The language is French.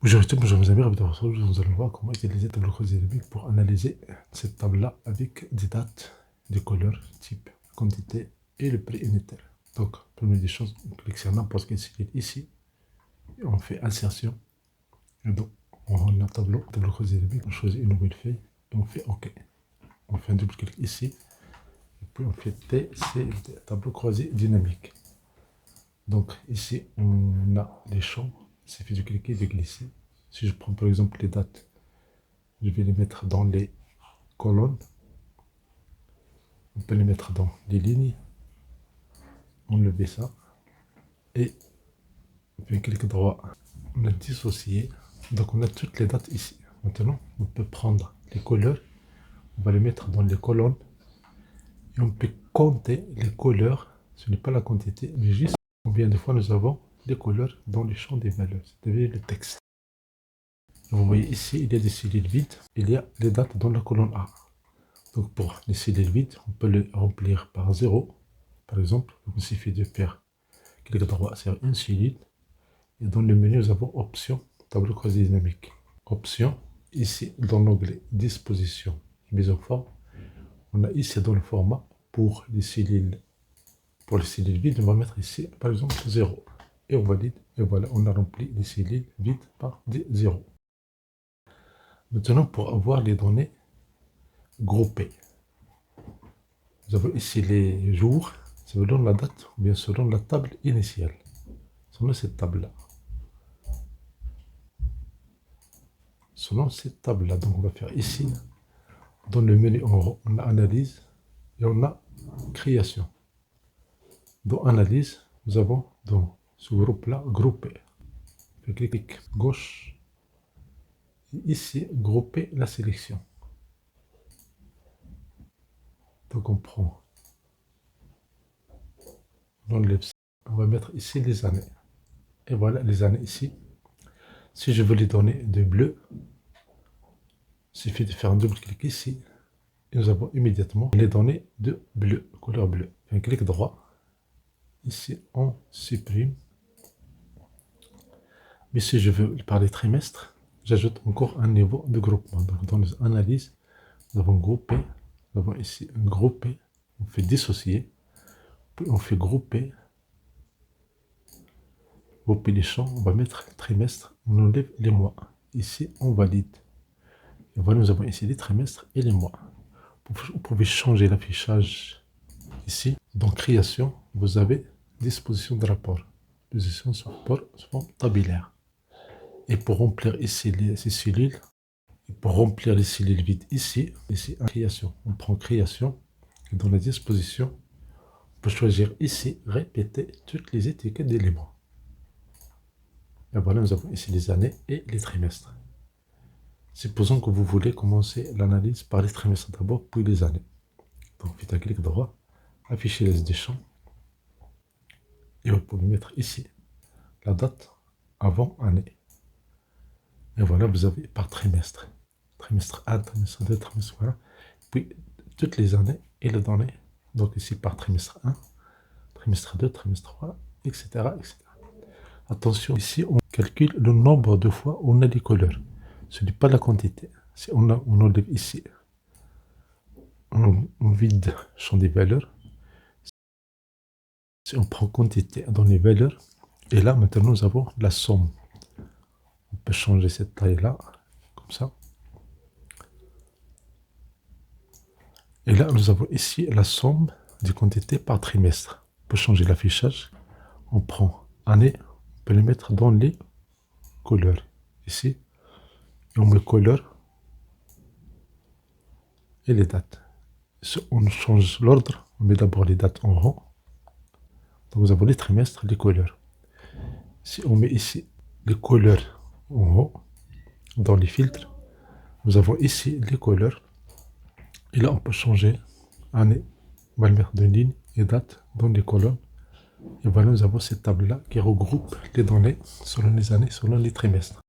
Bonjour mes amis, ravi de vous retrouver. Nous allons voir comment utiliser tableau croisé dynamique pour analyser cette table-là avec des dates, des couleurs, type, quantité et le prix unitaire. Donc, première des choses, on clique sur n'importe quelle cellule ici, et on fait insertion, et donc on a tableau croisé dynamique, on choisit une nouvelle feuille, et on fait OK. On fait un double clic ici, et puis on fait TCD, tableau croisé dynamique. Donc ici, on a les champs, il suffit de cliquer et de glisser. Si je prends par exemple les dates, je vais les mettre dans les colonnes. On peut les mettre dans les lignes. Enlever ça. Et puis clic droit, on a dissocié. Donc on a toutes les dates ici. Maintenant, on peut prendre les couleurs. On va les mettre dans les colonnes. Et on peut compter les couleurs. Ce n'est pas la quantité, mais juste combien de fois nous avons les couleurs dans les champs des valeurs, c'est-à-dire le texte. Vous voyez ici, il y a des cellules vides. Il y a les dates dans la colonne A. Donc pour les cellules vides, on peut les remplir par 0. Par exemple, il suffit de faire clic droit sur une cellule. Et dans le menu, nous avons Options, tableau croisé dynamique. Options, ici dans l'onglet Disposition, mise en forme. On a ici dans le format pour les cellules. Pour les cellules vides, on va mettre ici par exemple 0. Et on valide. Et voilà, on a rempli les cellules vides par des 0. Maintenant, pour avoir les données groupées, nous avons ici les jours, selon la date ou bien selon la table initiale. Selon cette table-là. Selon cette table-là, donc on va faire ici, dans le menu en haut, on a analyse et on a création. Dans analyse, nous avons dans ce groupe-là, grouper. Je clique gauche. Et ici, grouper la sélection. Donc on prend, on enlève ça. On va mettre ici les années. Et voilà les années ici. Si je veux les donner de bleu, il suffit de faire un double clic ici. Et nous avons immédiatement les données de bleu, couleur bleue. Un clic droit. Ici, on supprime. Mais si je veux parler trimestre, j'ajoute encore un niveau de groupement. Donc dans les analyses, nous avons groupé. Nous avons ici groupé. On fait dissocier. Puis on fait grouper. Grouper les champs. On va mettre trimestre. On enlève les mois. Ici, on valide. Et voilà, nous avons ici les trimestres et les mois. Vous pouvez changer l'affichage ici. Dans création, vous avez disposition de rapport. Position sur rapport sont tabulaires. Et pour remplir ici ces cellules, et pour remplir les cellules vides ici, création. On prend création. Et dans la disposition, on peut choisir ici, répéter toutes les étiquettes d'éléments. Et voilà, nous avons ici les années et les trimestres. Supposons que vous voulez commencer l'analyse par les trimestres d'abord, puis les années. Donc, faites un clic droit, afficher les des champs. Et vous pouvez mettre ici la date avant année. Et voilà, vous avez par trimestre. Trimestre 1, trimestre 2, trimestre, voilà. Puis toutes les années et les données. Donc ici par trimestre 1, trimestre 2, trimestre 3, etc., etc. Attention, ici on calcule le nombre de fois où on a des couleurs. Ce n'est pas la quantité. Si on enlève ici, on vide champ des valeurs. Si on prend quantité dans les valeurs, et là maintenant nous avons la somme. On peut changer cette taille-là, comme ça. Et là, nous avons ici la somme des quantités par trimestre. On peut changer l'affichage. On prend année, on peut les mettre dans les couleurs. Ici, et on met couleur et les dates. Si on change l'ordre, on met d'abord les dates en haut. Donc nous avons les trimestres, les couleurs. Si on met ici les couleurs en haut, dans les filtres, nous avons ici les couleurs. Et là, on peut changer année. On va le mettre de ligne et date dans les colonnes. Et voilà, nous avons cette table-là qui regroupe les données selon les années, selon les trimestres.